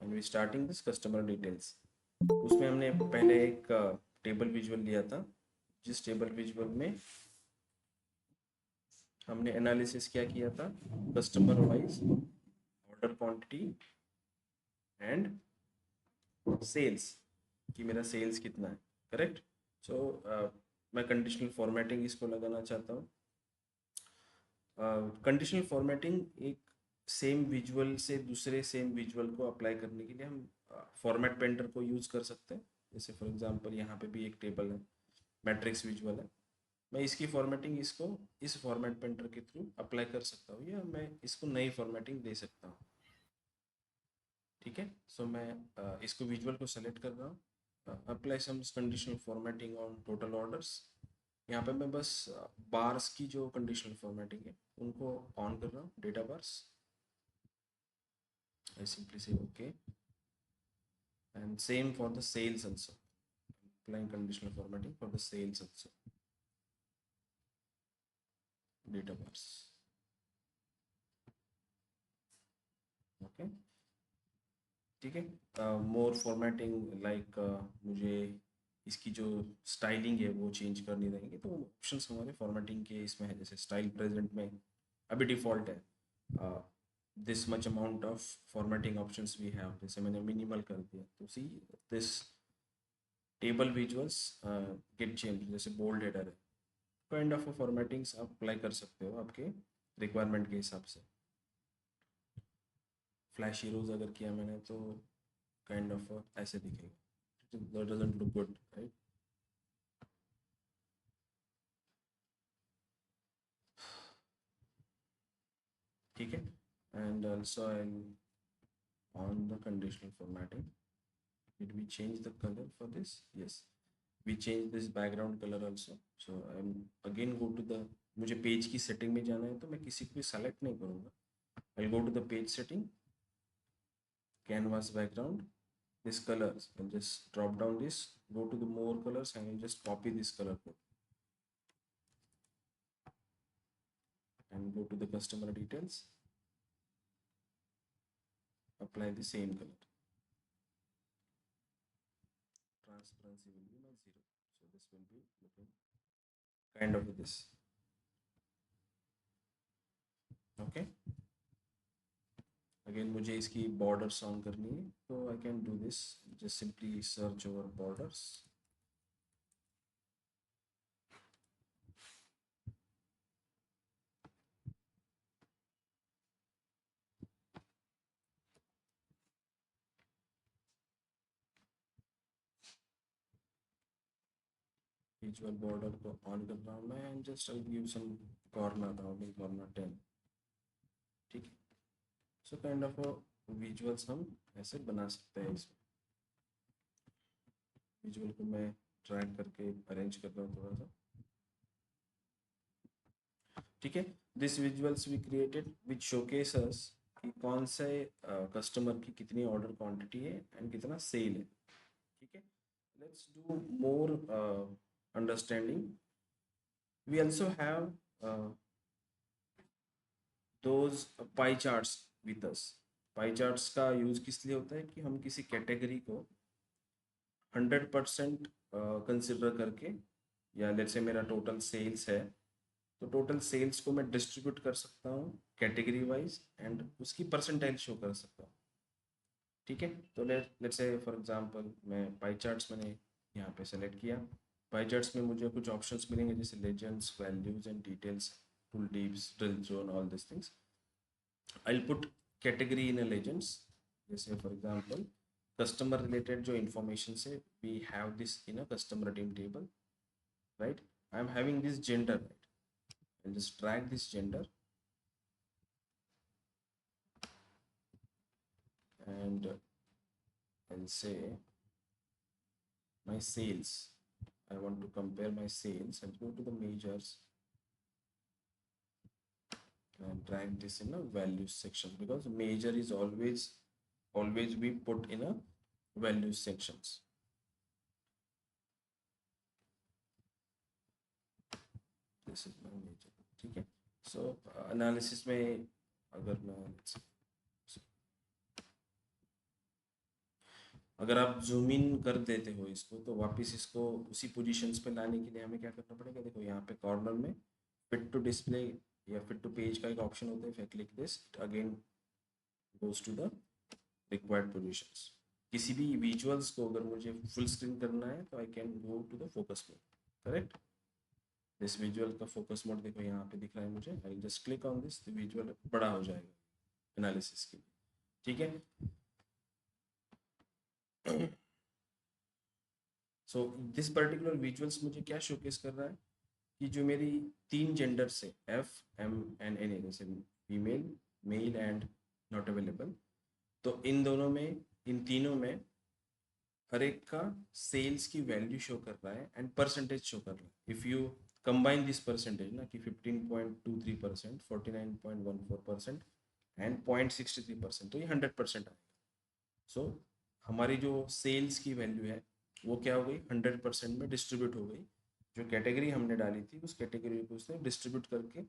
And we starting this customer details. उसमें हमने पहले एक टेबल विजुअल लिया था, जिस टेबल विजुअल में हमने एनालिसिस क्या किया था, customer wise, order quantity and sales, कि मेरा सेल्स कितना है, करेक्ट। सो मैं कंडीशनल फॉर्मेटिंग इसको लगाना चाहता हूँ। कंडीशनल फॉर्मेटिंग एक सेम विजुअल से दूसरे सेम विजुअल को अप्लाई करने के लिए हम फॉर्मेट पेंटर को यूज़ कर सकते हैं। जैसे फॉर एग्जांपल यहाँ पे भी एक टेबल है, मैट्रिक्स विजुअल है, मैं इसकी फॉर्मेटिंग इसको इस फॉर्मेट पेंटर के थ्रू अप्लाई कर सकता हूँ, या मैं इसको नई फॉर्मेटिंग दे सकता हूँ। ठीक है, सो मैं इसको विजुअल को सेलेक्ट कर रहा हूँ, apply some conditional formatting on total orders. यहाँ पे मैं बस बार्स की जो कंडीशनल फॉर्मेटिंग है उनको ऑन कर रहा हूँ, data bars. I simply say okay, and same for the sales also, applying conditional formatting for the sales also, data bars. Okay, ठीक है। मोर फॉर्मेटिंग लाइक मुझे इसकी जो स्टाइलिंग है वो चेंज करनी रहेंगे, तो ऑप्शंस हमारे फॉर्मेटिंग के इसमें है। जैसे स्टाइल प्रेजेंट में अभी डिफ़ॉल्ट है this much amount of formatting options we have, जैसे मैंने मिनिमल कर दिया तो see this table visuals get change, जैसे बोल्ड हेडर है, काइंड ऑफ फॉर्मेटिंग्स आप अप्लाई कर सकते हो आपके रिक्वायरमेंट के हिसाब से। फ्लैश हीरोज अगर किया मैंने तो काइंड ऑफ ऐसे दिखेगा, that doesn't look good, right. ठीक है, and also I on the conditional formatting, did we change the color for this? Yes, we changed this background color also. So I'm again go to the, मुझे page की setting में जाना है तो मैं किसी को भी सेलेक्ट नहीं करूँगा, I'll go to the page setting, canvas background, this colors, and just drop down this, go to the more colors and I'll just copy this color code and go to the customer details, apply the same color. Transparency will be my 0, so this will be looking kind of this. Okay, again मुझे इसकी borders on करनी है, तो I can do this, just simply search over borders. Visual border को on कर रहा हूँ मैं, and just I give some corner, rounding corner 10। ठीक है, सो काइंड ऑफ विजुअल्स हम ऐसे बना सकते हैं। इसमें विजुअल को मैं ड्रैग करके अरेंज कर रहा हूँ थोड़ा सा। ठीक है, this visuals we created which showcases कि कौन से कस्टमर की कितनी ऑर्डर क्वांटिटी है एंड कितना सेल है। ठीक है, let's do more understanding. We also have those pie charts with us. Pie charts का यूज़ किस लिए होता है कि हम किसी कैटेगरी को 100% कंसिडर करके, या लेट्स से मेरा टोटल सेल्स है तो टोटल सेल्स को मैं डिस्ट्रीब्यूट कर सकता हूँ कैटेगरी वाइज एंड उसकी परसेंटाइल शो कर सकता हूँ। ठीक है, तो लेट्स से फॉर एग्जांपल मैं पाई चार्ट्स मैंने यहाँ पे सेलेक्ट किया। पाई चार्ट्स में मुझे कुछ ऑप्शंस मिलेंगे जैसे legends, values and details, tool tips, drill zone, all this things. I'll put category in a legends, जैसे for example customer related जो information से we have this in a customer team table, right? I'm having this gender, right? I'll just drag this gender and I'll say my sales. I want to compare my sales and go to the measures and drag this in a values section, because major is always be put in a values sections. This is my major. ठीक है, सो analysis में अगर मैं अगर आप zoom in कर देते हो इसको तो वापस इसको उसी पोजीशंस पे लाने के लिए हमें क्या करना पड़ेगा, देखो यहाँ पे कॉर्नर में फिट टू डिस्प्ले या फिट टू पेज का एक ऑप्शन होता है। If I click this it again goes to the required positions. किसी भी विजुअल्स को अगर मुझे फुल स्क्रीन करना है तो I can go to the focus mode. Correct. This visual का फोकस मोड देखो यहाँ पे दिख रहा है मुझे, I just click on this, तो विजुअल बड़ा हो जाएगा एनालिसिस के लिए। ठीक है। सो दिस पर्टिकुलर विजुअल्स मुझे क्या शोकेस कर रहा है कि जो मेरी तीन जेंडर से F M N N A, जैसे female male and not available, तो इन दोनों में, इन तीनों में हर एक का सेल्स की वैल्यू शो कर रहा है एंड परसेंटेज शो कर रहा है। If you combine this percentage ना कि 15.23%, 49.14% एंड 0.63%, तो ये 100% आएगा। सो हमारी जो सेल्स की वैल्यू है वो क्या हो गई, 100% में डिस्ट्रीब्यूट हो गई। जो कैटेगरी हमने डाली थी उस कैटेगरी को उसने डिस्ट्रीब्यूट करके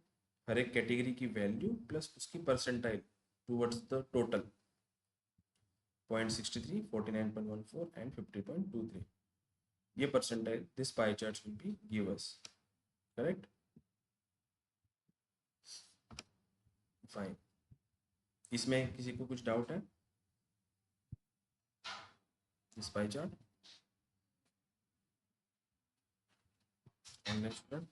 हर एक कैटेगरी की वैल्यू प्लस उसकी percentile towards the total 0.63, 49.14 and 50.23, ये percentile this pie chart will be give us. Correct. Fine. इसमें किसी को कुछ डाउट है इस पाई चार्ट? Online student?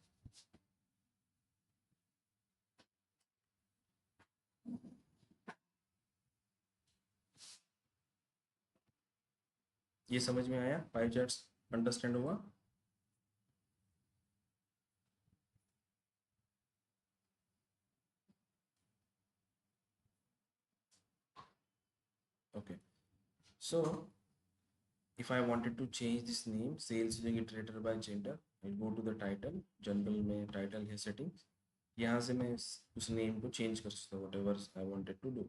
ये समझ में आया? पाई चार्ट्स अंडरस्टैंड हुआ? Okay. So if I wanted to change this name sales using iterator by gender, I'll go to the title, general में title है settings, यहाँ से मैं उस नेम को चेंज कर सकता हूँ whatever I wanted to do।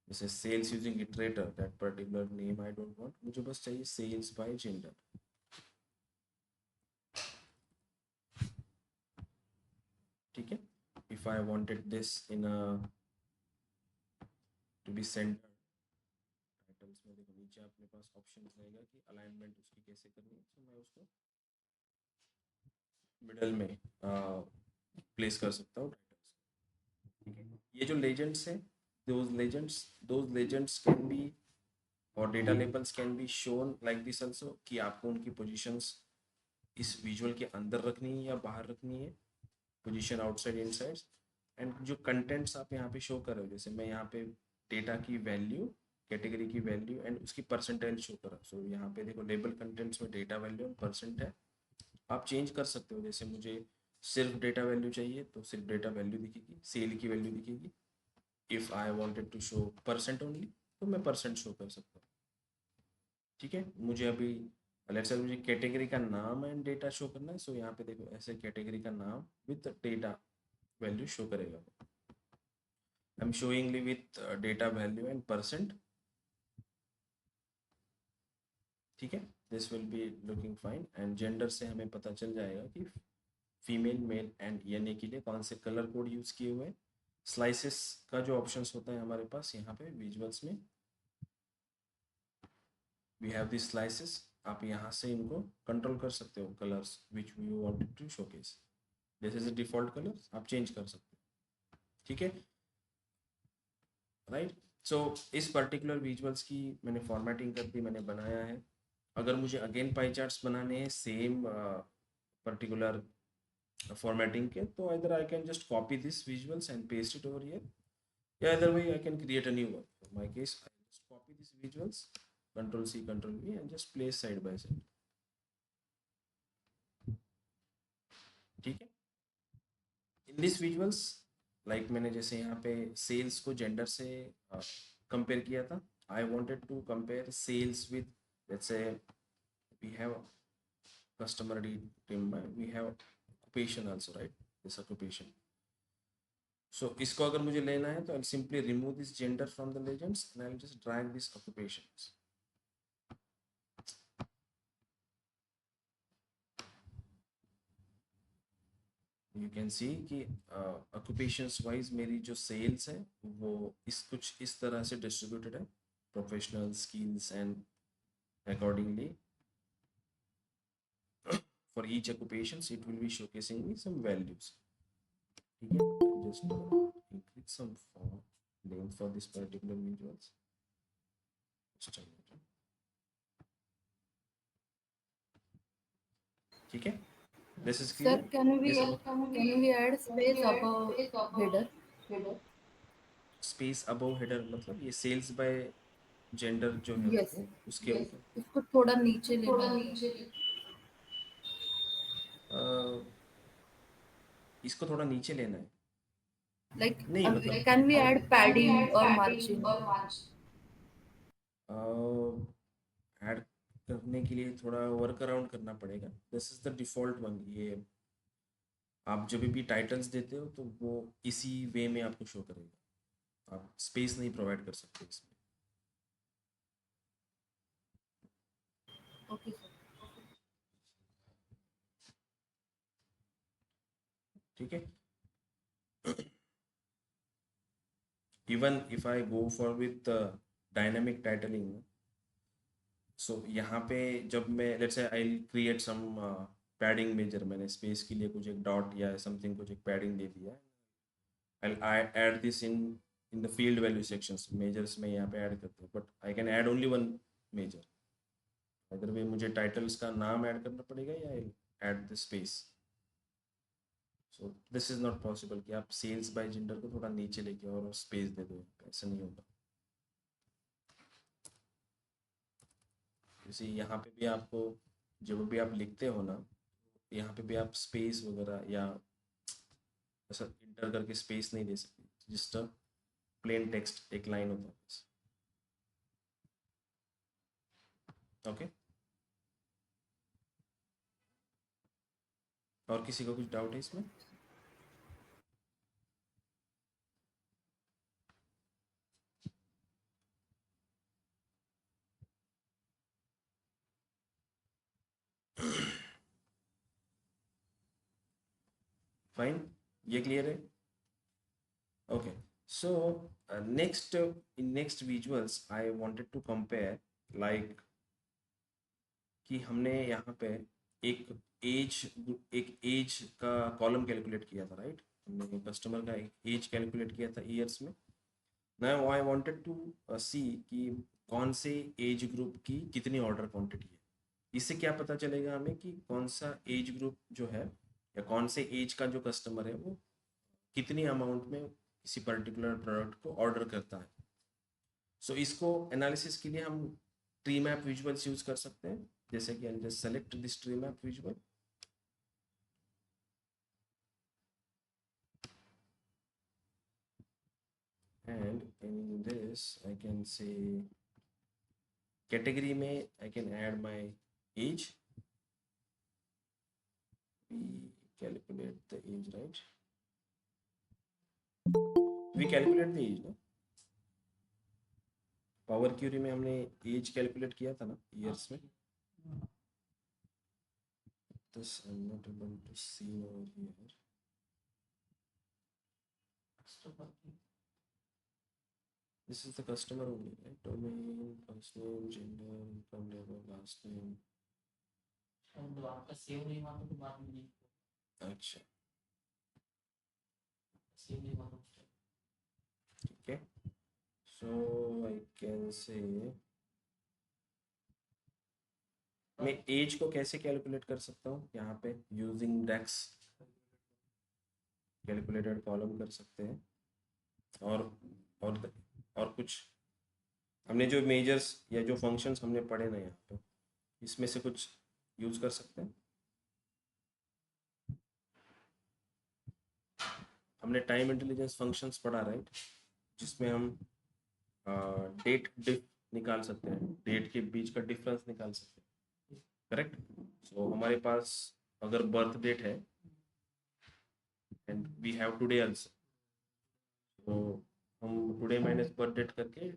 जैसे sales using iterator, that particular name I don't want, मुझे बस चाहिए sales by gender। ठीक है। if I wanted this in a to be centered, titles में देखो नीचे अपने पास ऑप्शन रहेगा कि अलाइनमेंट उसकी कैसे करनी है, तो मैं उसको मिडल में प्लेस कर सकता हूँ टाइटल्स। ठीक है। ये जो लेजेंड्स है, those legends can be और data labels can be shown like this also, कि आपको उनकी पोजीशंस इस विजुअल के अंदर रखनी है या बाहर रखनी है, पोजीशन आउटसाइड इनसाइड। एंड जो कंटेंट्स आप यहाँ पे शो कर रहे हो, जैसे मैं यहाँ पे डेटा की वैल्यू, कैटेगरी की वैल्यू एंड उसकी परसेंटाइल शो कर रहा हूँ। सो यहाँ पे देखो लेबल कंटेंट्स में डेटा वैल्यू एंड परसेंट है। आप चेंज कर सकते हो, जैसे मुझे सिर्फ डेटा वैल्यू चाहिए तो सिर्फ डेटा वैल्यू दिखेगी, सेल की वैल्यू दिखेगी। If I wanted to show percent only तो मैं परसेंट शो कर सकता हूँ। ठीक है। मुझे अभी लेट्स से मुझे कैटेगरी का नाम एंड डेटा शो करना है, सो यहाँ पे देखो ऐसे कैटेगरी का नाम विथ डेटा वैल्यू शो करेगा। I am showing only with data value and percent. ठीक है। This will be looking fine and gender से हमें पता चल जाएगा कि फीमेल मेल एंड एन के लिए कौन से कलर कोड यूज़ किए हुए हैं। स्लाइसेस का जो ऑप्शंस होता है हमारे पास यहाँ पे विजुअल्स में, वी हैव दिस स्लाइसेस। आप यहाँ से इनको कंट्रोल कर सकते हो, colours which you wanted to showcase. This is default colour, आप चेंज कर सकते हो। ठीक है। राइट। सो इस पर्टिकुलर विजुअल्स की मैंने फॉर्मेटिंग कर दी, मैंने बनाया है। अगर मुझे अगेन पाई चार्ट्स बनाने हैं सेम पर्टिकुलर formatting के, तो either I can just copy this visuals and paste it over here, yeah, either way I can create a new one. In my case I just copy these visuals, control C control V and just place side by side। ठीक है। In this visuals like मैंने जैसे यहाँ पे sales को gender से compare किया था, I wanted to compare sales with let's say we have customer team, we have occupation also, right? This occupation। So इसको अगर मुझे लेना है तो I'll simply remove this gender from the legends and I'll just drag these occupations। You can see कि occupations wise मेरी जो sales है वो कुछ इस तरह से distributed है, professional skills and accordingly for each occupations it will be showcasing me some values. ठीक है, just increase some length for this particular visuals. Just a minute. ठीक है, this is Sir, clear. can we add space above header? Space above header मतलब ये sales by gender जो है Yes. वो उसके ऊपर इसको थोड़ा नीचे लेना है क्या? अ, इसको थोड़ा नीचे लेना है। Like, नहीं मतलब can we add padding or margin? Add करने के लिए थोड़ा वर्क अराउंड करना पड़ेगा। This is the default one. ये आप जब भी टाइटल्स देते हो तो वो इसी वे में आपको शो करेगा, आप स्पेस नहीं प्रोवाइड कर सकते इसमें। Okay, sir. ठीक है, even if I go for with dynamic titling, so यहाँ पे जब मैं let's say I create some padding measure, मैंने स्पेस के लिए कुछ एक डॉट या समथिंग कुछ एक पैडिंग दे दिया, I add this in the field value sections, measures में यहाँ पे ऐड करते हैं, but I can add only one measure. अगर भी मुझे टाइटल्स का नाम ऐड करना पड़ेगा या add the space. So this is not possible कि आप सेल्स बाय जेंडर को थोड़ा नीचे लेके और स्पेस दे दो, ऐसा नहीं होगा। जैसे यहाँ पे भी आपको जब भी आप लिखते हो ना, यहाँ पे भी आप स्पेस वगैरह या ऐसा इंटर करके स्पेस नहीं दे सकते, जस्ट प्लेन टेक्स्ट एक लाइन होता है बस। ओके, और किसी को कुछ डाउट है इसमें? फाइन, ये क्लियर है? Okay, so next visuals I wanted to compare, like कि हमने यहाँ पे एक एज एक एज का कॉलम कैलकुलेट किया था, राइट? हमने कस्टमर का एक एज कैलकुलेट किया था ईयर्स में। नाउ आई वांटेड टू सी कि कौन से एज ग्रुप की कितनी ऑर्डर क्वांटिटी है। इससे क्या पता चलेगा हमें कि कौन सा एज ग्रुप जो है या कौन से एज का जो कस्टमर है वो कितनी अमाउंट में किसी पर्टिकुलर प्रोडक्ट को ऑर्डर करता है। सो इसको एनालिसिस के लिए हम ट्री मैप विजुअल्स यूज कर सकते हैं, जैसे कि I just select this tree map visual and in this I can say category में I can add my age, we calculate the age, right? We calculate the age, no? Power query में हमने age calculate किया था ना years में। this I'm not able to see over here. This is the customer only, right? Domain, first name, gender, income level, last name. आपका save नहीं हुआ तो बाद में नहीं अच्छा, सेव नहीं हुआ। ठीक है, so I can say मैं एज को कैसे कैलकुलेट कर सकता हूँ यहाँ पे यूजिंग डेक्स कैलकुलेटेड कॉलम कर सकते हैं। और और और कुछ हमने जो मेजर्स या जो फंक्शंस हमने पढ़े ना यहाँ पे, इसमें से कुछ यूज कर सकते हैं। हमने टाइम इंटेलिजेंस फंक्शंस पढ़ा, राइट? जिसमें हम डेट डिफ निकाल सकते हैं, डेट के बीच का डिफरेंस निकाल सकते हैं, करेक्ट? सो हमारे पास अगर बर्थ डेट है and we have today also, तो हम टुडे माइनस बर्थ डेट करके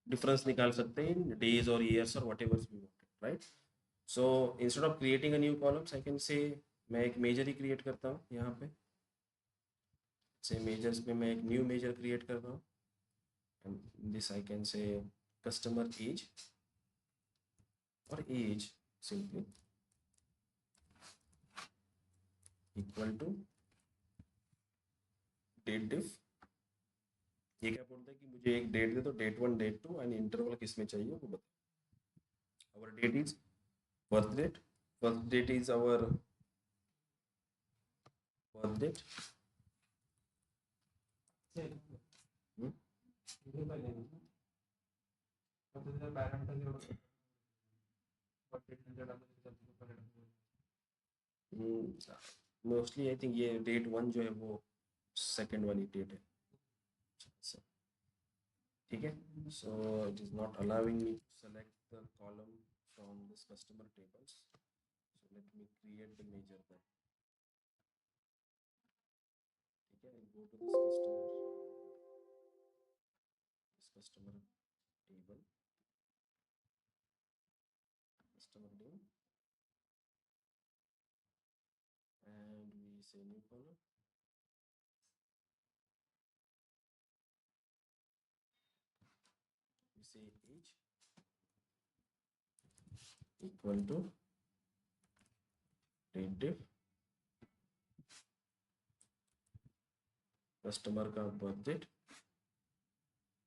डिफरेंस निकाल सकते हैं इन डेज और ईयर्स और whatever we wanted, right? So instead of creating a new columns I can say मैं एक मेजर ही क्रिएट करता हूँ यहाँ पे। से मेजर्स में मैं एक न्यू मेजर क्रिएट कर रहा हूँ and this I can say customer age और age simply equal to date diff. ये क्या बोलता है कि मुझे एक डेट दे दो, डेट 1 डेट 2 एंड इंटरवल किस में चाहिए वो बता। Our date is birth date, birth date is our birth date. Mostly I think ये डेट 1 जो है वो सेकंड वाली डेट है, ठीक है। So it is not allowing me to select the column from this customer tables, so let me create the measure then, ठीक है। Go to this customer table, customer name, and we say new column, we say age equal to date diff, customer का birth date,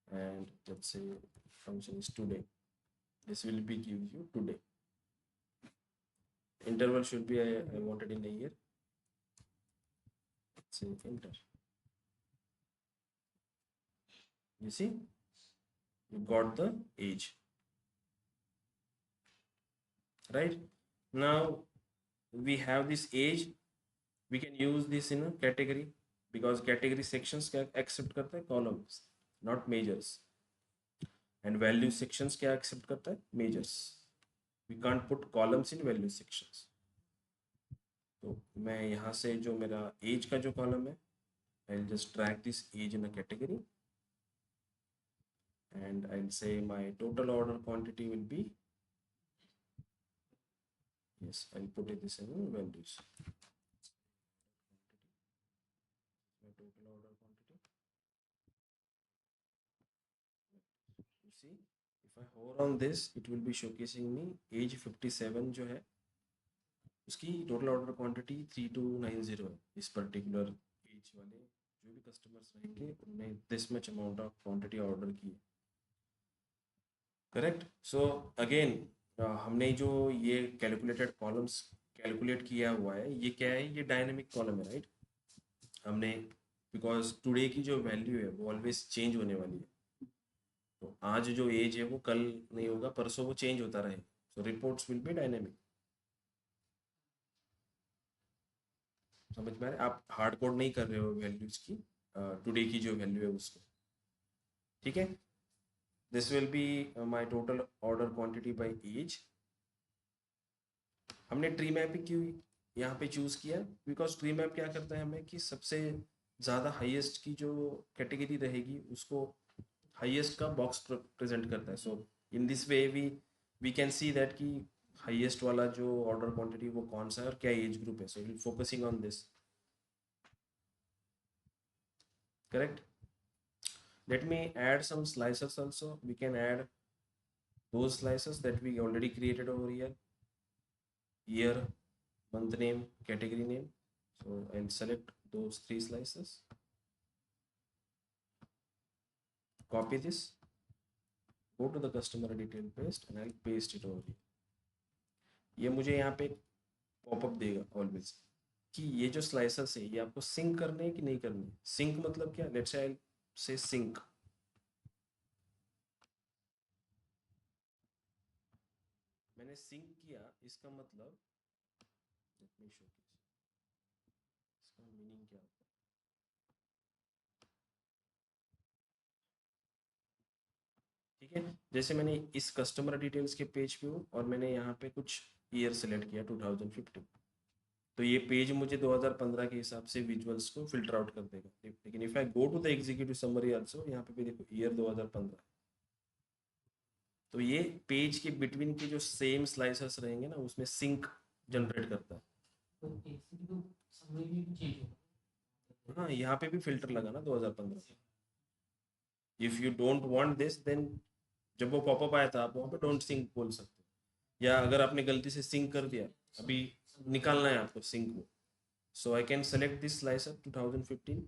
and let's say function is today. This will be give you today. Interval should be I wanted in a year. Let's say enter. You see, you got the age. Right now we have this age. We can use this in a category because category sections can accept करता है columns, not measures. And value sections क्या accept करता है? Measures. We can't put columns in value sections. तो मैं यहाँ से जो मेरा age का जो column है, I'll just drag this age in a category, and I'll say my total order quantity will be, yes, I'll put it this in values. My total order quantity. You see, if I hover on this, it will be showcasing me age 57 जो है उसकी total order quantity 3290 है। इस particular age वाले जो भी customers रहेंगे उन्होंने this much amount of quantity order की है, करेक्ट। सो अगेन हमने जो ये कैलकुलेटेड कॉलम्स कैलकुलेट किया हुआ है, ये क्या है? ये डायनेमिक कॉलम है, राइट। हमने बिकॉज टुडे की जो वैल्यू है वो ऑलवेज चेंज होने वाली है, तो आज जो एज है वो कल नहीं होगा, परसों वो चेंज होता रहे, सो रिपोर्ट्स विल बी डायनेमिक। समझ में आ रहा है? आप हार्ड कोड नहीं कर रहे हो वैल्यूज की, टुडे की जो वैल्यू है उसको, ठीक है। This will be my total order quantity by age. हमने ट्री मैपिंग क्यों यहाँ पे चूज किया? बिकॉज ट्री मैप क्या करता है हमें कि सबसे ज़्यादा हाईएस्ट की जो कैटेगरी रहेगी उसको हाईएस्ट का बॉक्स प्रेजेंट करता है। So in this way we can see that कि हाईएस्ट वाला जो ऑर्डर क्वांटिटी वो कौन सा है और क्या एज ग्रुप है। So will focusing on this, correct. Let me add some slices also. We can add those slices that we already created over here: year, month name, category name. So I'll select those 3 slices, copy this, go to the customer detail paste, and I'll paste it over here. ये मुझे यहाँ पे popup देगा always कि ये जो slices है ये आपको सिंक करने हैं कि नहीं करने। सिंक मतलब क्या? लेट्स से आई से सिंक, मैंने सिंक किया, इसका मतलब लेट मी शो, इसका मीनिंग क्या होता है? ठीक है, जैसे मैंने इस कस्टमर डिटेल्स के पेज पे हूँ और मैंने यहाँ पे कुछ ईयर सेलेक्ट किया 2015, तो ये पेज मुझे 2015 के हिसाब से विजुअल्स को फिल्टर आउट कर देगा। लेकिन if I go to the executive summary also, यहाँ पे भी देखो ईयर 2015, तो ये पेज के बिटवीन के जो सेम स्लाइसर्स रहेंगे ना उसमें सिंक जनरेट करता है। तो एग्जीक्यूटिव समरी में भी चेंज होगा। हाँ, यहाँ पे भी फिल्टर लगा ना 2015। If you don't want this then जब वो पॉपअप आया था आप वहाँ पे डोंट सिंक बोल सकते हो, या अगर आपने गलती से सिंक कर दिया, अभी निकालना है आपको सिंक को, so I can select this slicer 2015।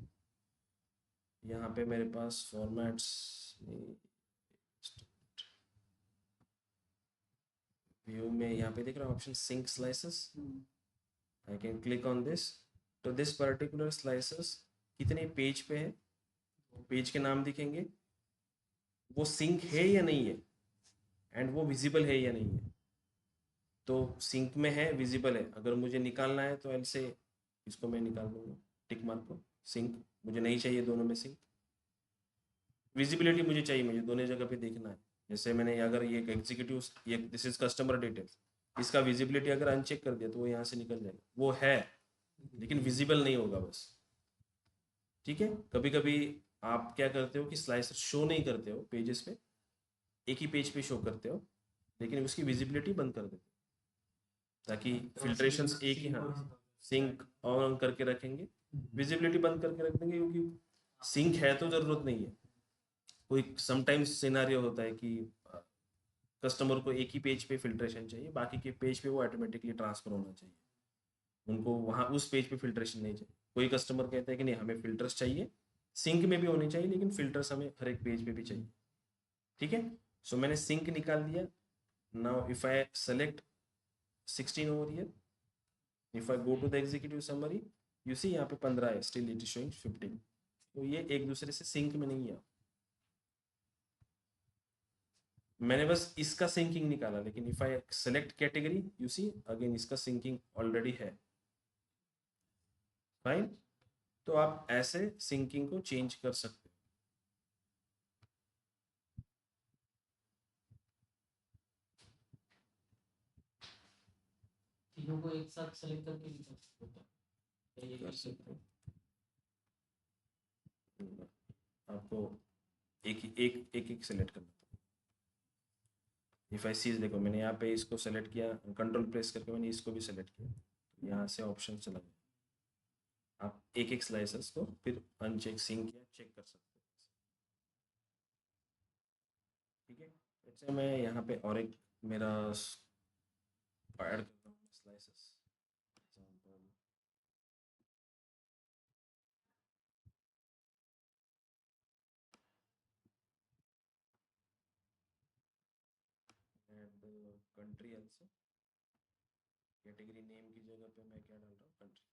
यहाँ पे मेरे पास फॉर्मेट्स व्यू में यहाँ पे दिख रहा है option sync slices, I can click on this. तो दिस पर्टिकुलर स्लाइसेस कितने पेज पे है, पेज के नाम दिखेंगे, वो सिंक है या नहीं है, एंड वो विजिबल है या नहीं है। तो सिंक में है, विजिबल है, अगर मुझे निकालना है तो ऐसे इसको मैं निकाल दूंगा टिक मार्क को। सिंक मुझे नहीं चाहिए दोनों में सिंक, विजिबिलिटी मुझे चाहिए, मुझे दोनों जगह पे देखना है। जैसे मैंने अगर ये एग्जीक्यूटिव, ये दिस इज कस्टमर डिटेल्स, इसका विजिबिलिटी अगर अनचेक कर दिया तो वो यहाँ से निकल जाएगा, वो है लेकिन विजिबल नहीं होगा बस। ठीक है, कभी कभी आप क्या करते हो कि स्लाइसर शो नहीं करते हो पेजेस पे, एक ही पेज पे शो करते हो, लेकिन उसकी विजिबिलिटी बंद कर देते हो ताकि फिल्ट्रेशंस एक ही, हाँ सिंक ऑन करके रखेंगे, विजिबिलिटी बंद करके रख देंगे, क्योंकि सिंक है तो ज़रूरत नहीं है। कोई समटाइम्स सिनारियो होता है कि कस्टमर को एक ही पेज पे फिल्ट्रेशन चाहिए, बाकी के पेज पे वो ऑटोमेटिकली ट्रांसफर होना चाहिए, उनको वहाँ उस पेज पे फिल्ट्रेशन नहीं चाहिए। कोई कस्टमर कहता है कि नहीं हमें फिल्टर्स चाहिए, सिंक में भी होने चाहिए लेकिन फिल्टर्स हमें हर एक पेज पे भी चाहिए। ठीक है, सो मैंने सिंक निकाल दिया। Now if I select 16 over here, if I go to the executive summary, you see यहाँ पे 15 है, स्टिल इट इज शोइंग 15। तो ये एक दूसरे से सिंक में नहीं है। मैंने बस इसका सिंकिंग निकाला, लेकिन if I select category, you see again इसका सिंकिंग ऑलरेडी है। फाइन, तो आप ऐसे सिंकिंग को चेंज कर सकते हो। तीनों को एक साथ सेलेक्ट करके भी कर सकते हो क्या? ये कर सकते हो, आपको एक एक सेलेक्ट करना। इफ आई सीज, देखो मैंने यहाँ पे इसको सेलेक्ट किया, कंट्रोल प्रेस करके मैंने इसको भी सेलेक्ट किया, यहाँ से ऑप्शन चला गया। आप एक एक स्लाइसर्स को फिर अनचेक सिंक या चेक कर सकते हो। ठीक है, वैसे मैं यहाँ पे और एक मेरा ऐड करता हूँ slicers, example add country also, category name की जगह पे मैं क्या डाल रहा हूँ, country.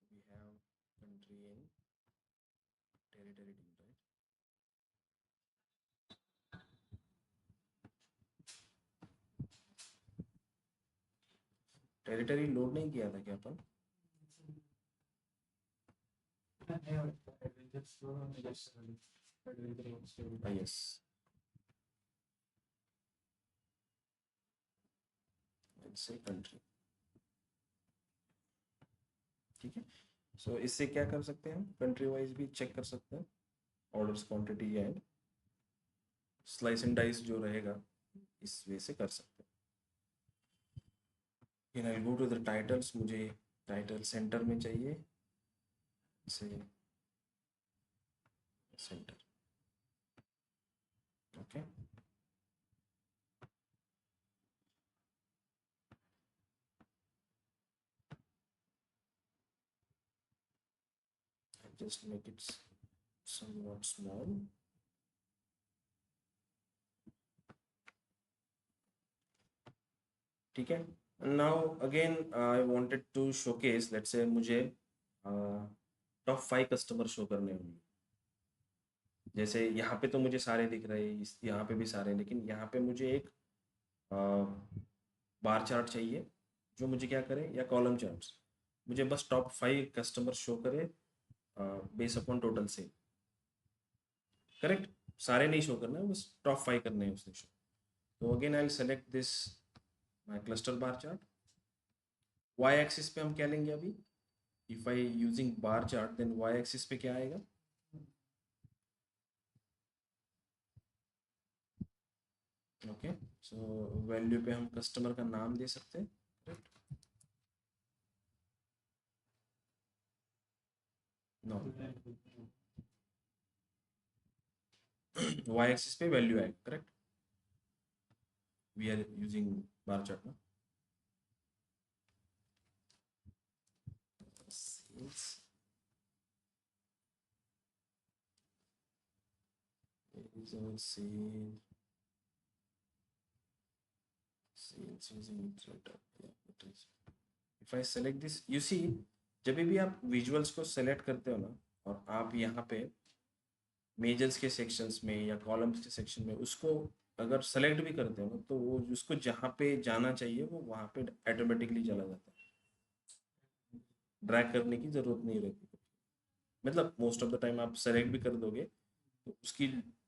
we have country in territory team, right? Territory load नहीं किया था क्या अपन? यस, से कंट्री। ठीक है, सो इससे क्या कर सकते हैं, कंट्री वाइज भी चेक कर सकते हैं, orders quantity and slice and dice जो रहेगा इस वे से कर सकते हैं। I go to the titles, मुझे टाइटल सेंटर में चाहिए, say center. Okay, just make it somewhat small. ठीक है, now again I wanted to showcase, let's say मुझे टॉप 5 कस्टमर शो करने होंगे। जैसे यहाँ पे तो मुझे सारे दिख रहे हैं, इस यहाँ पे भी सारे, लेकिन यहाँ पे मुझे एक बार चार्ट चाहिए जो मुझे क्या करे, या कॉलम चार्ट्स, मुझे बस टॉप 5 कस्टमर शो करे base upon total sale. Correct, सारे नहीं शो करना है, बस टॉप 5 करने हैं उसने शो। तो again I will select this my cluster bar chart. Y axis पे हम क्या लेंगे अभी, if I using bar chart then Y axis पे क्या आएगा, ओके। सो वैल्यू पे हम कस्टमर का नाम दे सकते हैं, करेक्ट, नो, वाई एक्सिस पे वैल्यू आएगा, correct? We are using bar chart ना। Sales is our sales using iterator. Yeah, it is. If I select this, you see, जब भी आप विजुअल्स को सेलेक्ट करते हो ना, और आप यहाँ पे मेजर्स के सेक्शंस में या कॉलम्स के सेक्शन में उसको अगर सेलेक्ट भी करते हो ना, तो वो उसको जहाँ पे जाना चाहिए वो वहाँ पे ऑटोमेटिकली चला जाता है, ड्रैग करने की जरूरत नहीं रहती। मतलब मोस्ट ऑफ द टाइम आप सेलेक्ट भी कर दोगे तो उसकी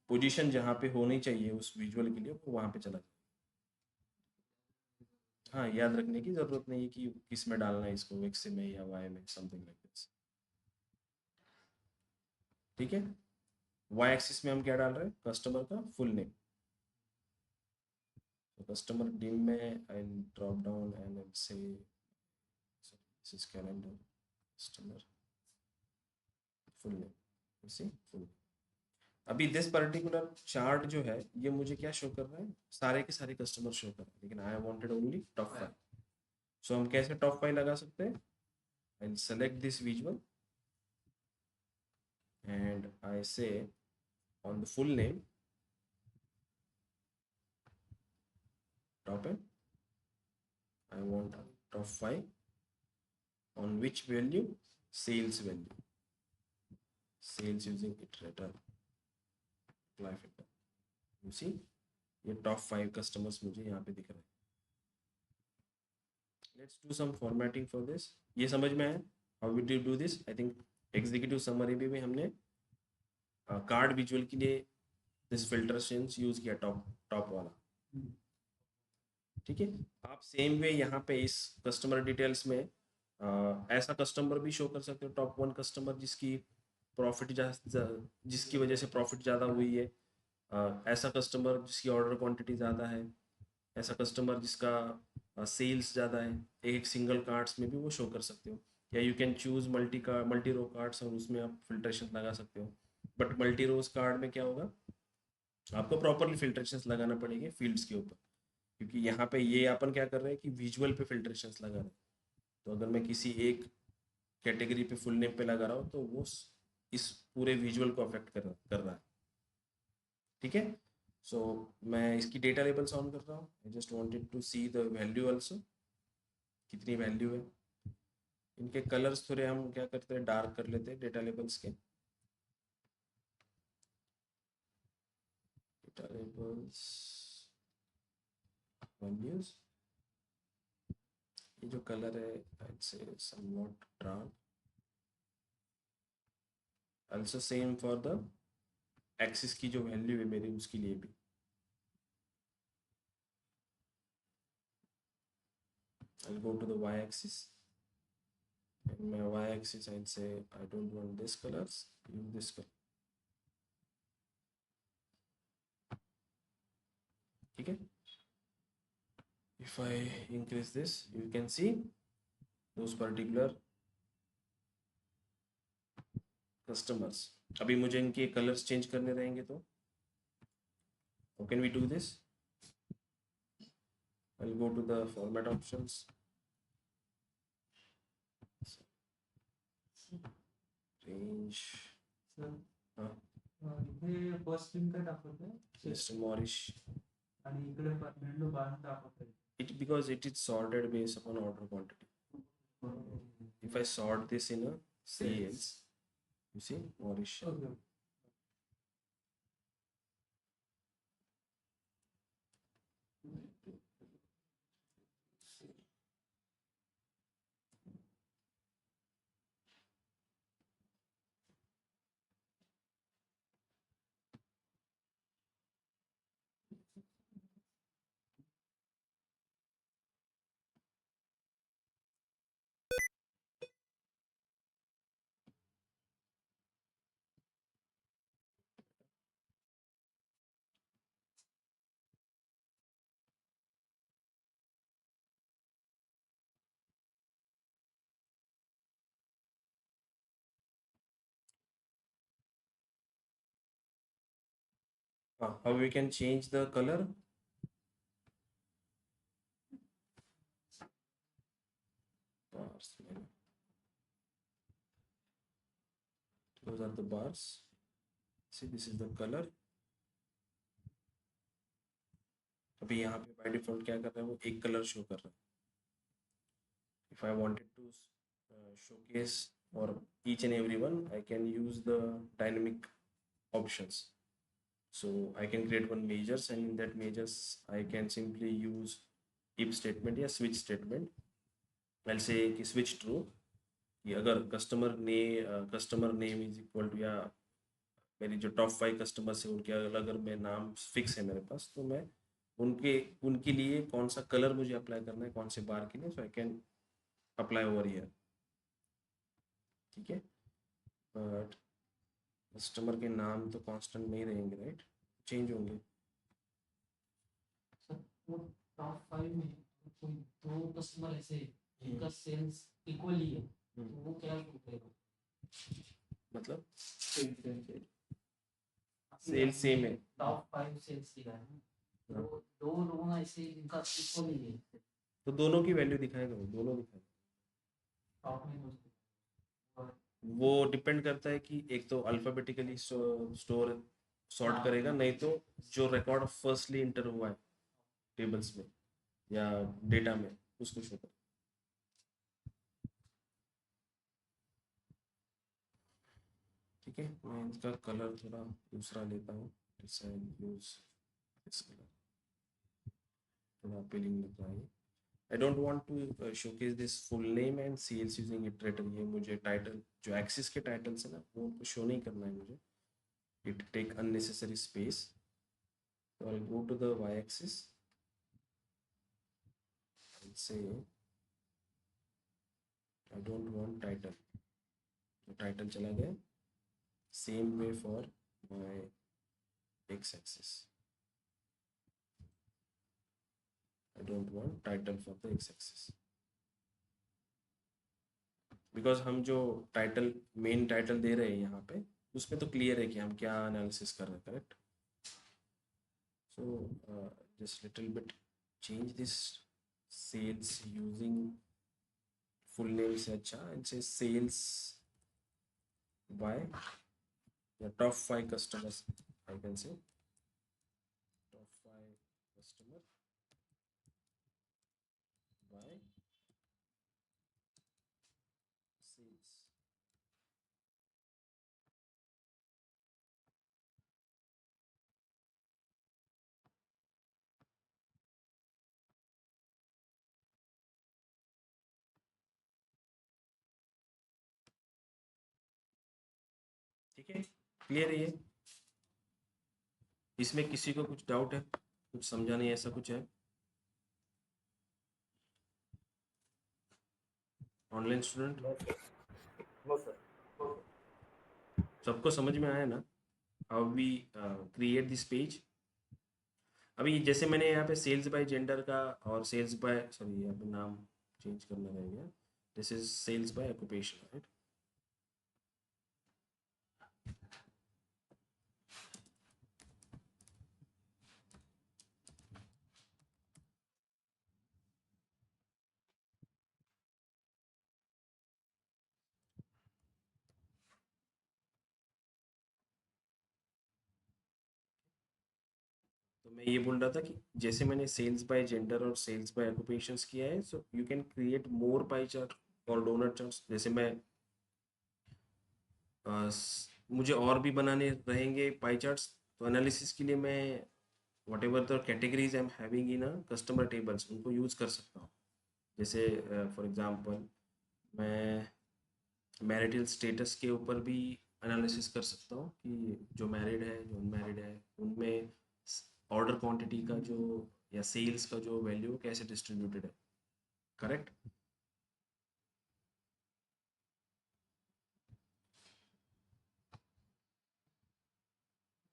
पोजीशन जहाँ पे होनी चाहिए उस विजुअल के लिए वो वहाँ पे चला जाए। हाँ, याद रखने की जरूरत नहीं है कि किस में डालना है इसको, एक्स में या वाई में, समथिंग लाइक दिस। ठीक है, वाई एक्सिस में हम क्या डाल रहे हैं, कस्टमर का फुल नेम। तो कस्टमर नेम में I drop down and I say this is calendar customer full name, see full. अभी दिस पर्टिकुलर चार्ट जो है ये मुझे क्या शो कर रहा है, सारे के सारे कस्टमर शो कर रहे हैं, लेकिन आई वांटेड ओनली टॉप 5। सो हम कैसे टॉप 5 लगा सकते हैं, I select this visual and I say on the full name top end I want top 5 on which value, sales value, sales using iterator apply filter। you see ये top 5 customers मुझे यहाँ पे दिख रहे हैं। Let's do some formatting for this. ये समझ में आया how we do this? I think executive summary में हमने कार्ड विजुअल के लिए दिस फिल्टरेशंस यूज किया, टॉप टॉप वाला। ठीक है, आप सेम वे यहाँ पे इस कस्टमर डिटेल्स में ऐसा कस्टमर भी शो कर सकते हो, टॉप 1 कस्टमर जिसकी प्रॉफिट जिसकी वजह से प्रॉफिट ज़्यादा हुई है, ऐसा कस्टमर जिसकी ऑर्डर क्वांटिटी ज़्यादा है, ऐसा कस्टमर जिसका सेल्स ज़्यादा है। एक सिंगल कार्ड्स में भी वो शो कर सकते हो, या you can choose multi row cards और उसमें आप फिल्ट्रेशन लगा सकते हो। बट मल्टी रोज कार्ड में क्या होगा, आपको प्रॉपरली फिल्ट्रेशंस लगाना पड़ेंगे फील्ड्स के ऊपर, क्योंकि यहाँ पे ये अपन क्या कर रहे हैं कि विजुअल पे फिल्ट्रेशंस लगा रहे हैं। तो अगर मैं किसी एक कैटेगरी पे फुल नेम पे लगा रहा हूँ तो वो इस पूरे विजुअल को अफेक्ट कर रहा है। ठीक है, सो मैं इसकी डेटा लेबल्स ऑन कर रहा हूँ। I just wanted to see the value also, कितनी वैल्यू है। इनके कलर्स थोड़े हम क्या करते हैं, डार्क कर लेते हैं डेटा लेबल्स के। डेटा लेबल्स वैल्यूज, ये जो कलर है I'd say somewhat dark, also same for the axis की जो वैल्यू है मेरी उसके लिए भी। I'll go to the y axis and my y axis I'll say I don't want this colors, use this color। ठीक है, if I increase this you can see those particular customers। अभी मुझे इनके कलर्स चेंज करने रहेंगे तो how can we do this? I'll go to the format options, range, हाँ इथे फर्स्ट स्ट्रिंग काय दाखवतंय Mr. Morish, आणि इकडे विंडो बार दाखवतंय. it because it is sorted based upon order quantity. If I sort this in a sales, you see Morish, Okay. how we can change the color? Bars. Those are the bars. See, this is the color. अभी यहाँ पे by default क्या कर रहा है, वो एक colour show कर रहा है. If I wanted to showcase for each and every one, I can use the dynamic options. So I can create one measures, and in that measures I can simply use if statement या switch statement. I'll say कि switch true कि अगर customer name is equal to, या मेरी जो top 5 customers है उनके अगर मैं नाम फिक्स है मेरे पास, तो मैं उनके लिए कौन सा कलर मुझे अप्लाई करना है, कौन से बार के लिए, so I can apply over here. ठीक है, बट कस्टमर के नाम तो कांस्टेंट नहीं रहेंगे, राइट, चेंज होंगे. सर वो टॉप 5 में कोई दो कस्टमर ऐसे जिनका सेल्स इक्वली है, तो वो क्या करेगा? मतलब सेल्स सेम है. टॉप 5 सेल्स दिखा है ना, तो दो लोग ऐसे जिनका इक्वली है तो दोनों की वैल्यू दिखाएगा, वो दोनों दिखाएगा. टॉप में मुझे वो डिपेंड करता है कि एक तो अल्फाबेटिकली स्टोर सॉर्ट हाँ. करेगा, नहीं तो जो रिकॉर्ड फर्स्टली इंटर हुआ है टेबल्स में या डेटा में उसको शो कर. ठीक है, मैं इसका कलर थोड़ा दूसरा लेता हूँ. यूज दिस कलर, थोड़ा अपीलिंग लग रहा है. I don't want to showcase this full name and sales using iterator. ये मुझे टाइटल जो एक्सिस के टाइटल्स है ना, वो उनको शो नहीं करना है मुझे. It take unnecessary space. So I'll go to the y-axis and say I don't want title. तो title चला गया. Same way for my x-axis. I don't want title for the x-axis. Because हम जो title main title दे रहे हैं यहाँ पे, उसमें तो क्लियर है कि हम क्या एनालिसिस कर रहे हैं, correct. So just little bit change this sales using full name से अच्छा, and say sales by the top 5 customers. I can say top 5 customer by sales. ठीक है, क्लियर है ये. इसमें किसी को कुछ डाउट है, कुछ समझा नहीं, ऐसा कुछ है? Online student no sir. सबको समझ में आया ना, how we create this page. अभी जैसे मैंने यहाँ पे सेल्स बाय जेंडर का और सेल्स बाय, सॉरी यहाँ पे नाम चेंज करना रह गया. This is sales by occupation, right. तो मैं ये बोल रहा था कि जैसे मैंने सेल्स बाय जेंडर और सेल्स बाय ऑक्यूपेशंस किया है, so you can create more pie chart और डोनट चार्ट्स. जैसे मैं मुझे और भी बनाने रहेंगे पाई चार्ट्स, तो एनालिसिस के लिए मैं what ever the categories I am having in a customer tables, उनको यूज़ कर सकता हूँ. जैसे फॉर एग्जांपल मैं मैरिटल स्टेटस के ऊपर भी एनालिसिस कर सकता हूँ कि जो मैरिड है, जो अनमैरिड है, उनमें ऑर्डर क्वांटिटी का जो या सेल्स का जो वैल्यू कैसे डिस्ट्रीब्यूटेड है, correct.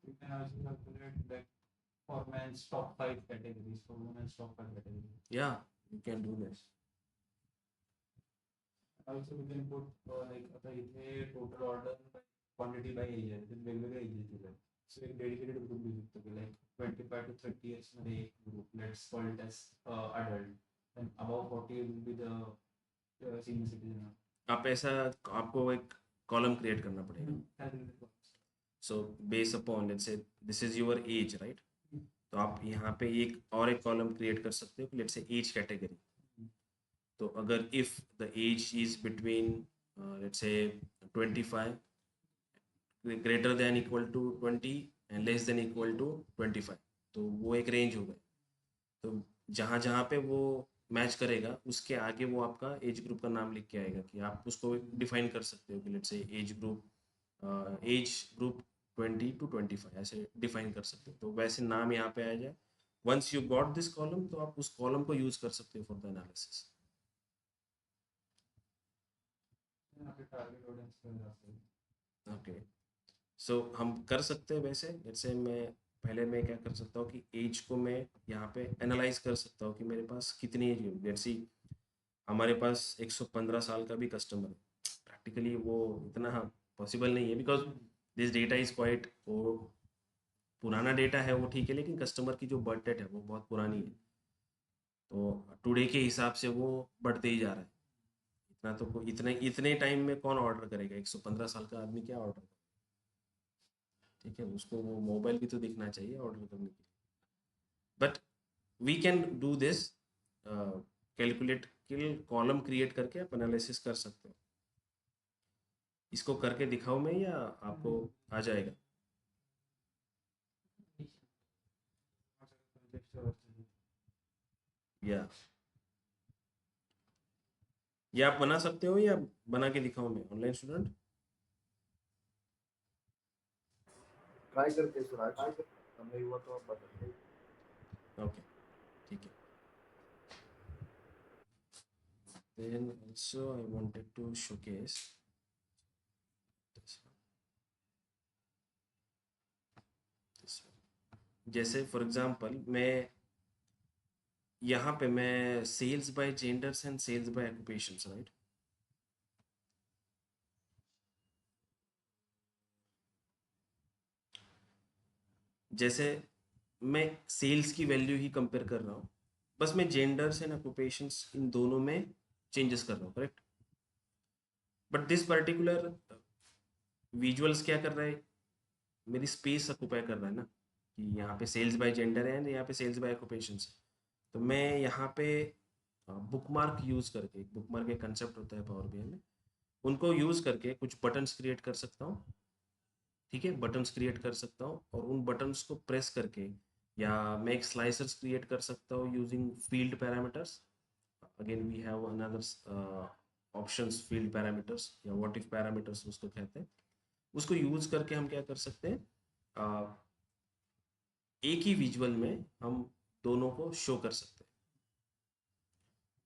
You can also calculate like for men's top 5 categories, for women's top 5 categories. या you can do this. Also we can put like आता इथे total order quantity by age आहे, वेगवेगळे ages दिले. So एक dedicated group भी लिख सकते like 25 to 30 years मध्ये एक group, let's call it as adult, and above 40 will be the senior citizen. आप ऐसा आपको एक कॉलम क्रिएट करना पड़ेगा. Calculated. So base upon let's say this is your age, right? तो आप यहाँ पे एक कॉलम क्रिएट कर सकते हो, लेट्स से एज कैटेगरी. तो अगर if the age is between let's say 25 greater than equal to 20 and less than equal to 25, तो वो एक रेंज हो गए. तो जहाँ जहाँ पे वो मैच करेगा उसके आगे वो आपका एज ग्रुप का नाम लिख के आएगा कि आप उसको डिफाइन कर सकते हो कि let's say age group 20 to 25 ऐसे डिफाइन कर सकते हो. तो वैसे नाम यहाँ पे आ जाए. Once you got this column तो आप उस कॉलम को यूज कर सकते हो फॉर द एनालिसिस. आपके target audience पे जाते हैं. ओके, सो हम कर सकते हैं वैसे. जैसे मैं क्या कर सकता हूँ कि एज को मैं यहाँ पे एनालाइज कर सकता हूँ कि मेरे पास कितनी एज है. जैसे हमारे पास 115 साल का भी कस्टमर है. प्रैक्टिकली वो इतना पॉसिबल नहीं है because this data is quite, वो पुराना डेटा है वो ठीक है, लेकिन कस्टमर की जो बर्थ डेट है वो बहुत पुरानी है. तो टुडे के हिसाब से वो बढ़ते ही जा रहा है. इतना तो इतने टाइम में कौन ऑर्डर करेगा? 115 साल का आदमी क्या ऑर्डर? ठीक है, उसको वो मोबाइल भी तो दिखना चाहिए ऑर्डर करने के लिए. But we can do this, calculate column create करके आप एनालिसिस कर सकते हो. इसको करके दिखाऊं मैं या आपको आ जाएगा? या आप बना सकते हो या बना के दिखाऊं मैं? ऑनलाइन स्टूडेंट ट्राई करके सुराज, हमें हुआ तो आप बताइए. ओके, ठीक है. Then also I wanted to showcase this one. जैसे फॉर एग्जांपल मैं यहाँ पे मैं sales by genders and sales by occupations, right? जैसे मैं सेल्स की वैल्यू ही कंपेयर कर रहा हूँ, बस मैं जेंडर्स एंड ऑक्यूपेशंस इन दोनों में चेंजेस कर रहा हूँ, correct? But this particular visuals क्या कर रहा है? मेरी स्पेस ऑक्यूपाई कर रहा है ना, कि यहाँ पे सेल्स बाय जेंडर है, यहाँ पे सेल्स बाय ऑक्यूपेशंस है. तो मैं यहाँ पे बुकमार्क यूज़ करके, बुकमार्क एक कंसेप्ट होता है पावर बीआई में, उनको यूज़ करके कुछ बटन्स क्रिएट कर सकता हूँ. ठीक है, बटन्स क्रिएट कर सकता हूँ और उन बटन्स को प्रेस करके, या मैं एक स्लाइसर्स क्रिएट कर सकता हूँ using field parameters. Again we have another options, field parameters या व्हाट इफ पैरामीटर्स उसको कहते हैं. उसको यूज करके हम क्या कर सकते हैं, एक ही विजुअल में हम दोनों को शो कर सकते हैं.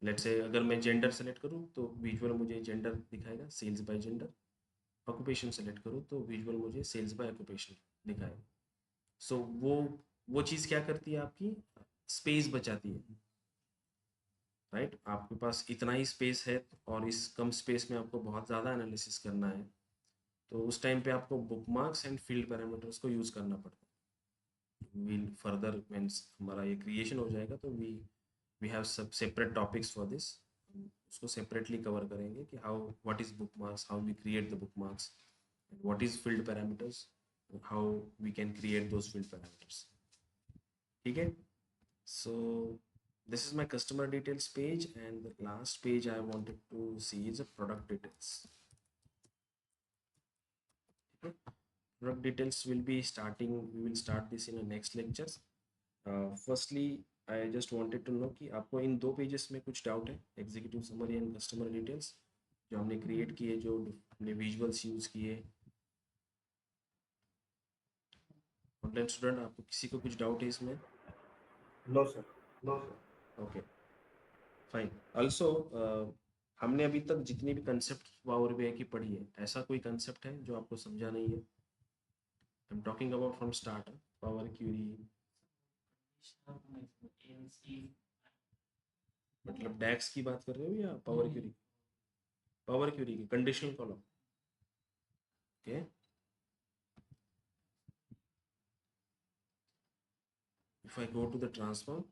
लेट्स से अगर मैं जेंडर सेलेक्ट करूं तो विजुअल मुझे जेंडर दिखाएगा, sales by gender. Occupation select करूं तो विजुअल मुझे सेल्स बाय ऑक्यूपेशन दिखाएगा. सो वो चीज़ क्या करती है, आपकी स्पेस बचाती है, राइट? आपके पास इतना ही स्पेस है और इस कम स्पेस में आपको बहुत ज़्यादा एनालिसिस करना है, तो उस टाइम पे आपको बुकमार्क्स एंड फील्ड पैरामीटर्स को यूज़ करना पड़ता है. विल फर्दर मीन्स हमारा ये क्रिएशन हो जाएगा तो वी हैव सब सेपरेट टॉपिक्स फॉर दिस. उसको सेपरेटली कवर करेंगे कि how what is bookmarks, how we create the bookmarks, what is field parameters, how we can create those field parameters. ठीक है, सो this is my customer details page, and the last page I wanted to see is a product details. Okay. Product details will be starting, we will start this in the next lectures. Firstly I just wanted to know कि आपको इन दो pages में कुछ doubt है, executive summary and customer details जो हमने create किए, जो हमने विजुअल्स यूज किए. ऑनलाइन स्टूडेंट, आपको किसी को कुछ डाउट है इसमें? No sir, no sir. Okay, fine. Also हमने अभी तक जितनी भी कंसेप्ट पावर बीआई की पढ़ी है, ऐसा कोई कंसेप्ट है जो आपको समझा नहीं है? I am talking about from start, power query, मतलब डैक्स की बात कर रहे हो या पावर क्यूरी? पावर क्यूरी की conditional column. Okay, if I go to the transform,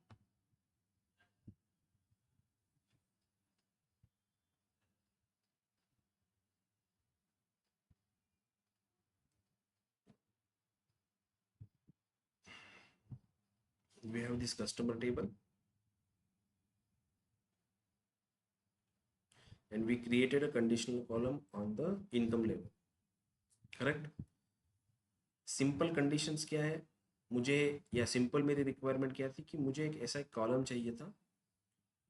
we have this customer table, and we created a conditional column on the income level, correct? Simple conditions क्या है मुझे, या simple मेरी requirement क्या थी कि मुझे एक ऐसा कॉलम चाहिए था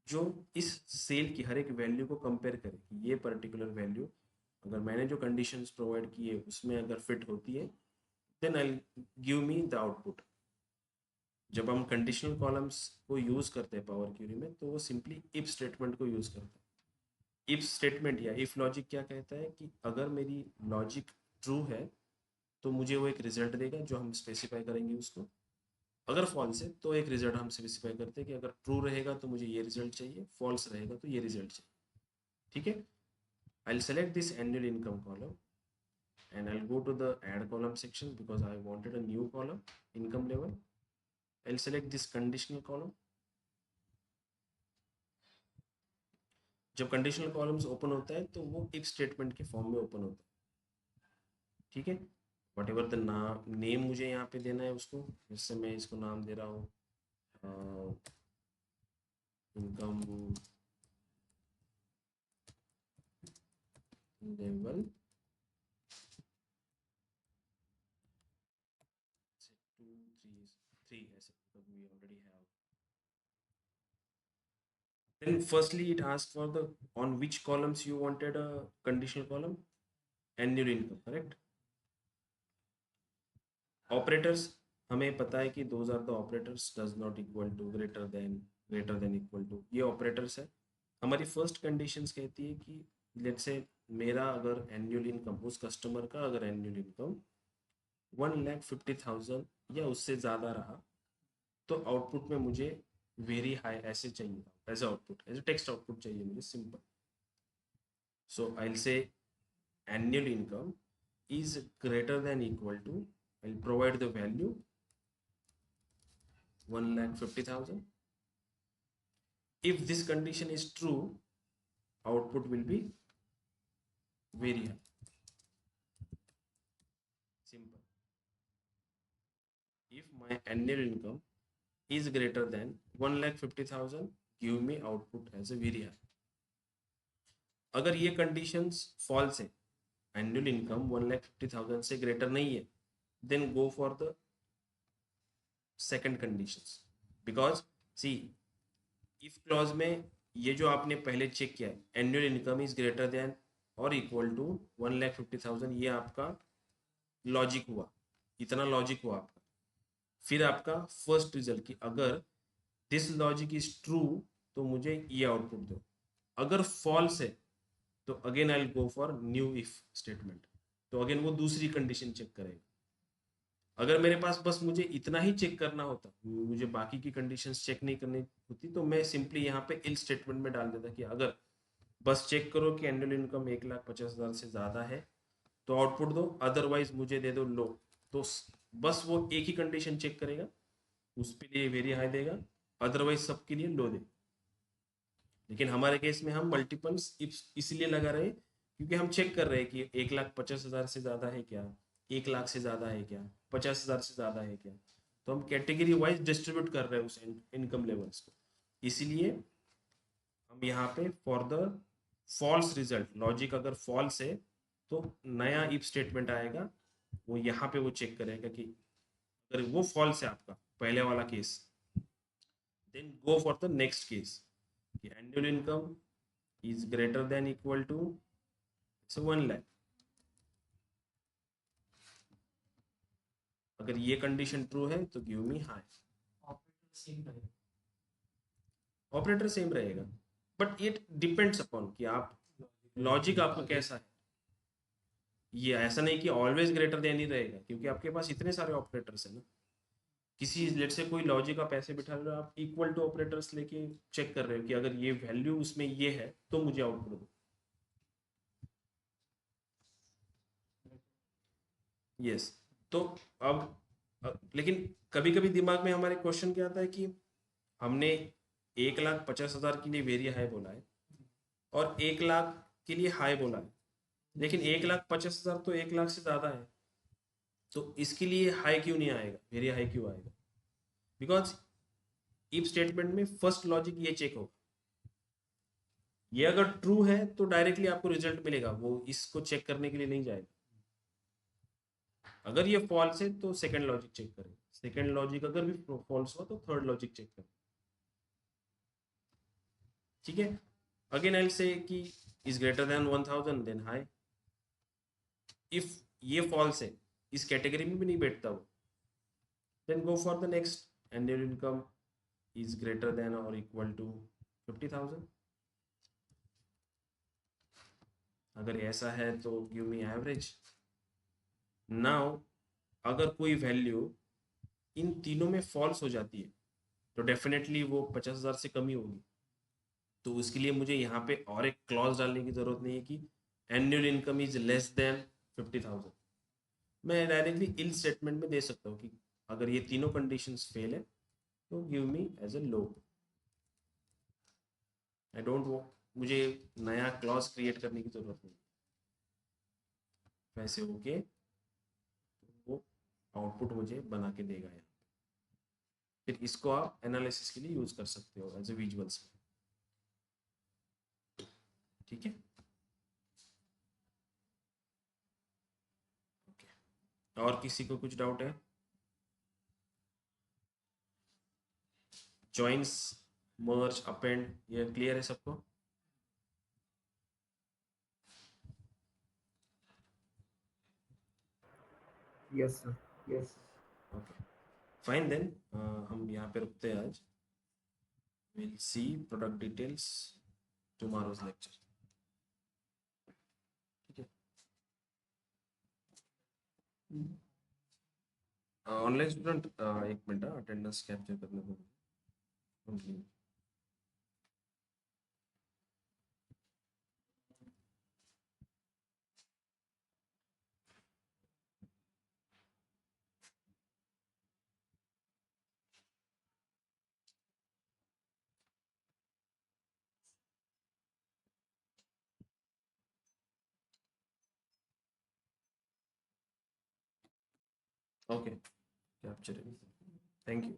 जो इस सेल की हर एक वैल्यू को कंपेयर करे कि ये पर्टिकुलर वैल्यू अगर मैंने जो कंडीशंस प्रोवाइड किए उसमें अगर फिट होती है, then I give me the output. जब हम कंडीशनल कॉलम्स को यूज़ करते हैं पावर क्वेरी में, तो वो सिंपली इफ स्टेटमेंट को यूज़ करता है। इफ स्टेटमेंट या इफ लॉजिक क्या कहता है कि अगर मेरी लॉजिक ट्रू है तो मुझे वो एक रिजल्ट देगा जो हम स्पेसिफाई करेंगे उसको, अगर फॉल्स है तो एक रिजल्ट हम स्पेसिफाई करते हैं कि अगर ट्रू रहेगा तो मुझे ये रिजल्ट चाहिए, फॉल्स रहेगा तो ये रिजल्ट चाहिए, ठीक है। आई will select this annual income column and I'll go to the add column section because I wanted a new column, income level. I'll select this conditional column. जब कंडीशनल कॉलम्स ओपन होता है तो वो if statement के form में open होता है, ठीक है। वट एवर द नेम मुझे यहाँ पे देना है उसको, जिससे मैं इसको नाम दे रहा हूँ इनकम लेवल 2 3 ऐसे, because we already have. Then firstly it asks for the on which columns you wanted a conditional column, annual income, correct? Operators हमें पता है कि those are the operators, does not equal to, greater than equal to, ये operators है। हमारी first conditions कहती है कि लेट्स से मेरा अगर एनुअल इनकम, उस कस्टमर का अगर एनुअल इनकम 1,50,000 या उससे ज़्यादा रहा तो आउटपुट में मुझे वेरी हाई ऐसे चाहिए, as output, as a text output चाहिए मुझे, simple. So I will say annual income is greater than equal to, I will provide the value 1,50,000। if this condition is true, output will be very high, simple। if my annual income is greater than 1,50,000, give me output as a very high। अगर ये conditions false है, annual income 1,50,000 से greater नहीं है, then go for the second conditions, because see if clause में ये जो आपने पहले चेक किया है, annual income is greater than और इक्वल टू 1,50,000, ये आपका लॉजिक हुआ, इतना लॉजिक हुआ आपका। फिर आपका फर्स्ट रिजल्ट कि अगर दिस लॉजिक इज ट्रू तो मुझे ये आउटपुट दो, अगर फॉल्स है तो again I will go for new if statement, तो अगेन वो दूसरी कंडीशन चेक करेगा। अगर मेरे पास बस मुझे इतना ही चेक करना होता, मुझे बाकी की कंडीशंस चेक नहीं करनी होती, तो मैं सिंपली यहाँ पे इल स्टेटमेंट में डाल देता कि अगर बस चेक करो कि एनुअल इनकम 1,50,000 से ज़्यादा है तो आउटपुट दो, अदरवाइज मुझे दे दो लो। तो बस वो एक ही कंडीशन चेक करेगा, उस पे लिए वेरी हाई देगा, अदरवाइज सबके लिए लो दे। लेकिन हमारे केस में हम मल्टीपल्स इसलिए लगा रहे क्योंकि हम चेक कर रहे हैं कि 1,50,000 से ज़्यादा है क्या, 1,00,000 से ज़्यादा है क्या, 50,000 से ज़्यादा है क्या, तो हम कैटेगरी वाइज डिस्ट्रीब्यूट कर रहे हैं उस इनकम लेवल्स को। इसीलिए हम यहाँ पे for the false result, logic अगर फॉल्स है तो नया इफ स्टेटमेंट आएगा, वो यहाँ पे वो चेक करेगा कि अगर वो फॉल्स है आपका पहले वाला case, then go for the next case कि annual income is greater than equal to 1 lakh. अगर ये कंडीशन ट्रू है तो give me high. Operator same रहेगा, ऑपरेटर सेम रहेगा, बट इट डिपेंड्स अपॉन कि आप लॉजिक आपका कैसा है। ये ऐसा नहीं कि ऑलवेज ग्रेटर देन ही रहेगा, क्योंकि आपके पास इतने सारे ऑपरेटर्स हैं ना। किसी लेट से कोई लॉजिक आप ऐसे बिठा रहे हो, आप इक्वल टू ऑपरेटर्स लेके चेक कर रहे हो कि अगर ये वैल्यू उसमें ये है तो मुझे आउटपुट दो। यस, तो अब लेकिन कभी कभी दिमाग में हमारे क्वेश्चन क्या आता है कि हमने 1,50,000 के लिए वेरी हाई बोला है और 1 लाख के लिए हाई बोला है, लेकिन 1,50,000 तो 1 लाख से ज्यादा है, तो इसके लिए हाई क्यों नहीं आएगा, वेरी हाई क्यों आएगा? बिकॉज इफ स्टेटमेंट में फर्स्ट लॉजिक ये चेक होगा, ये अगर ट्रू है तो डायरेक्टली आपको रिजल्ट मिलेगा, वो इसको चेक करने के लिए नहीं जाएगा। अगर ये फॉल्स है तो सेकंड लॉजिक चेक करें, सेकंड लॉजिक अगर भी फॉल्स हुआ तो थर्ड लॉजिक चेक करें। ठीक है, अगेन आई विल से कि is greater than 1,000 then high. If ये फॉल्स है, इस कैटेगरी में भी नहीं बैठता वो, then go for the next, annual income is greater than और इक्वल टू 50,000। अगर ऐसा है तो गिव मी एवरेज। नाउ अगर कोई वैल्यू इन तीनों में फॉल्स हो जाती है तो डेफिनेटली वो 50,000 से कम ही होगी, तो उसके लिए मुझे यहाँ पे और एक क्लॉज डालने की जरूरत नहीं है कि annual income is less than 50,000। मैं डायरेक्टली इल स्टेटमेंट में दे सकता हूँ कि अगर ये तीनों कंडीशंस फेल है तो give me as a low. I don't वो, मुझे नया क्लॉज क्रिएट करने की जरूरत नहीं। वैसे होके वो आउटपुट मुझे बना के देगा यहाँ, फिर इसको आप एनालिसिस के लिए यूज कर सकते हो एज ए विजुअल्स। ठीक है, ओके। और किसी को कुछ डाउट है? जॉइंस, मर्ज, अपेंड, ये क्लियर है सबको? Yes sir. Yes. Okay, fine then, हम यहाँ पे रुकते हैं आज। Will see product details tomorrow's lecture. ठीक है, ऑनलाइन स्टूडेंट एक मिनट, अटेंडेंस कैप्चर करने को। Okay, capture, thank you.